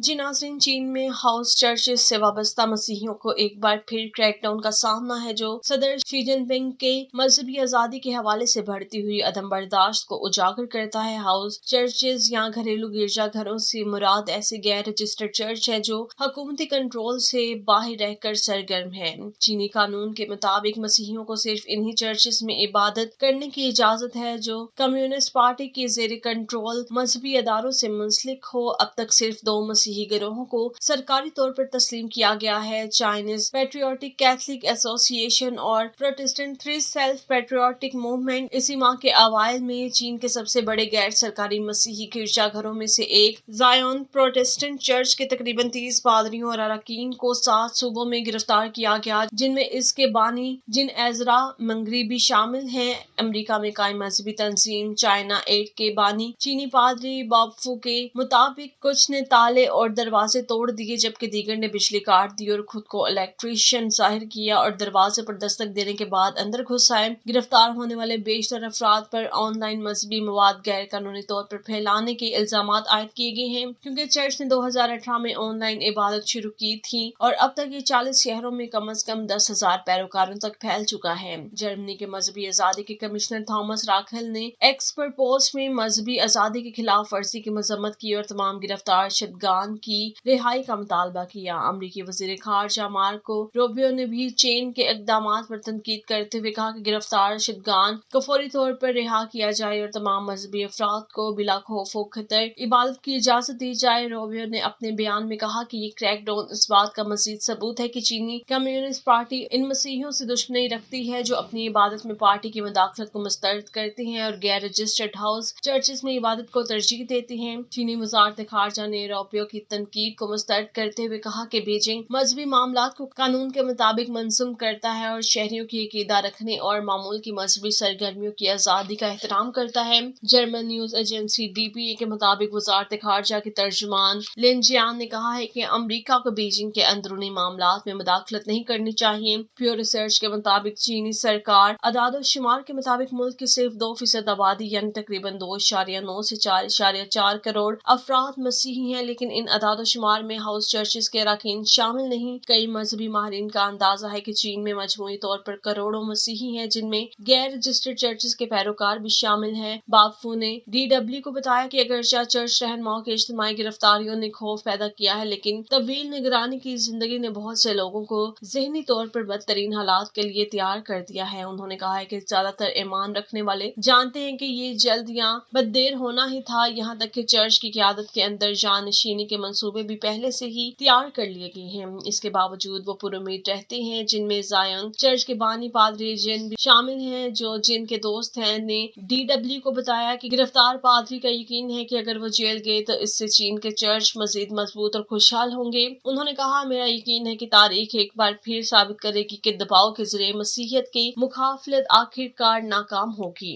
जी नाज़रीन, चीन में हाउस चर्चेस से वाबस्ता मसीहियों को एक बार फिर क्रैकडाउन का सामना है, जो सदर शी जिनपिंग के मजहबी आज़ादी के हवाले से बढ़ती हुई अदम बर्दाश्त को उजागर करता है। हाउस चर्चेस या घरेलू गिरजाघरों से मुराद ऐसे गैर रजिस्टर्ड चर्च है जो हुकूमती कंट्रोल से बाहर रहकर सरगर्म है। चीनी कानून के मुताबिक मसीहियों को सिर्फ इन्हीं चर्चेस में इबादत करने की इजाजत है जो कम्युनिस्ट पार्टी के जेर कंट्रोल मजहबी अदारों से मुंसलिक हो। अब तक सिर्फ 2 मसीही गिरोहों को सरकारी तौर पर तस्लीम किया गया है, चाइनीज पैट्रियोटिक कैथलिक एसोसिएशन और Protestant three self patriotic movement. इसी माह के अवाइल में चीन के सबसे बड़े गैर सरकारी मसीही गिरजाघरों में से एक जायोन प्रोटेस्टेंट चर्च के तकरीबन 30 पादरियों और अरकान को 7 सूबों में गिरफ्तार किया गया, जिनमें इसके बानी जिन एजरा मंगरी भी शामिल हैं। अमेरिका में कायम मजहबी तंजीम चाइना एड के बानी चीनी पादरी बाबफू के मुताबिक कुछ ने ताले और दरवाजे तोड़ दिए, जबकि दीगर ने बिजली काट दी और खुद को इलेक्ट्रीशियन जाहिर किया और दरवाजे पर दस्तक देने के बाद अंदर घुस आए। गिरफ्तार होने वाले बेशतर अफराद पर ऑनलाइन मजहबी मवाद गैर कानूनी तौर पर फैलाने के इल्जामात आयद किए गए हैं, क्योंकि चर्च ने 2018 में ऑनलाइन इबादत शुरू की थी और अब तक ये 40 शहरों में कम से कम 10,000 पैरोकारों तक फैल चुका है। जर्मनी के मजहबी आजादी के कमिश्नर थॉमस राखेल ने एक्स पर पोस्ट में मजहबी आजादी की खिलाफ वर्जी की मजम्मत की और तमाम गिरफ्तार शुदगान की रिहाई का मुतालबा किया। अमरीकी वजीर खारजा मार्को रूबियो ने भी चीन के इक़दामात पर तनकीद करते हुए कहा कि गिरफ्तार शुदगान को फौरी तौर पर रिहा किया जाए और तमाम मजहबी अफराद को बिला खौफ व खतर इबादत की इजाजत दी जाए। रूबियो ने अपने बयान में कहा कि ये क्रैकडाउन इस बात का मजीद सबूत है कि चीनी कम्युनिस्ट पार्टी इन मसीहियों से दुश्मनी रखती है जो अपनी इबादत में पार्टी की मुदाखलत को मुस्तरद करते हैं और गैर रजिस्टर्ड हाउस चर्चेस में इबादत को तरजीह देते हैं। चीनी वज़ारत खारजा ने रूबियो की तनकीद को मुस्तरद करते हुए कहा कि बीजिंग मजहबी मामलात को कानून के मुताबिक मंजूम करता है और शहरियों की अकीदा रखने और मामूल की मजहबी सरगर्मियों की आज़ादी का एहतराम करता है। जर्मन न्यूज एजेंसी DPA के मुताबिक वज़ारत खारजा के तर्जुमान लिन जियान ने कहा है कि अमरीका को बीजिंग के अंदरूनी मामलात में मुदाखलत नहीं करनी चाहिए। प्यो रिसर्च के मुताबिक चीनी सरकार अदाद शुमार के मुताबिक मुल्क की सिर्फ 2% आबादी यानी तकरीबन 2.9 से 4.4 करोड़ अफराद मसीही हैं, लेकिन इन अदाद शुमार में हाउस चर्चेस के अरकान शामिल नहीं। कई मजहबी माहिरीन का अंदाजा है कि चीन में मजमूई तौर पर करोड़ों मसीही हैं, जिनमें गैर रजिस्टर्ड चर्चेस के पैरोकार भी शामिल हैं। बाबफू ने DW को बताया कि अगरचे चर्च रहनुमाओं की इज्तिमाई गिरफ्तारियों ने खौफ पैदा किया है, लेकिन तवील निगरानी की जिंदगी ने बहुत से लोगों को ज़हनी तौर पर बदतरीन हालात के लिए तैयार कर दिया है। उन्होंने कहा है कि ज्यादातर ईमान रखने वाले जानते हैं कि ये जल्द या बदेर होना ही था, यहाँ तक कि चर्च की क़यादत के अंदर जानशीनी के मंसूबे भी पहले से ही तैयार कर लिए गए हैं। इसके बावजूद वो पुरुमीद रहते हैं, जिनमें जायोन चर्च के बानी पादरी जिन भी शामिल हैं, जो जिन के दोस्त हैं, ने DW को बताया कि गिरफ्तार पादरी का यकीन है कि अगर वो जेल गए तो इससे चीन के चर्च मजीद मजबूत और खुशहाल होंगे। उन्होंने कहा, मेरा यकीन है कि तारीख एक बार फिर साबित करेगी कि दबाव के जरिए मसीहियत की मुखाफलत आखिरकार नाकाम होगी।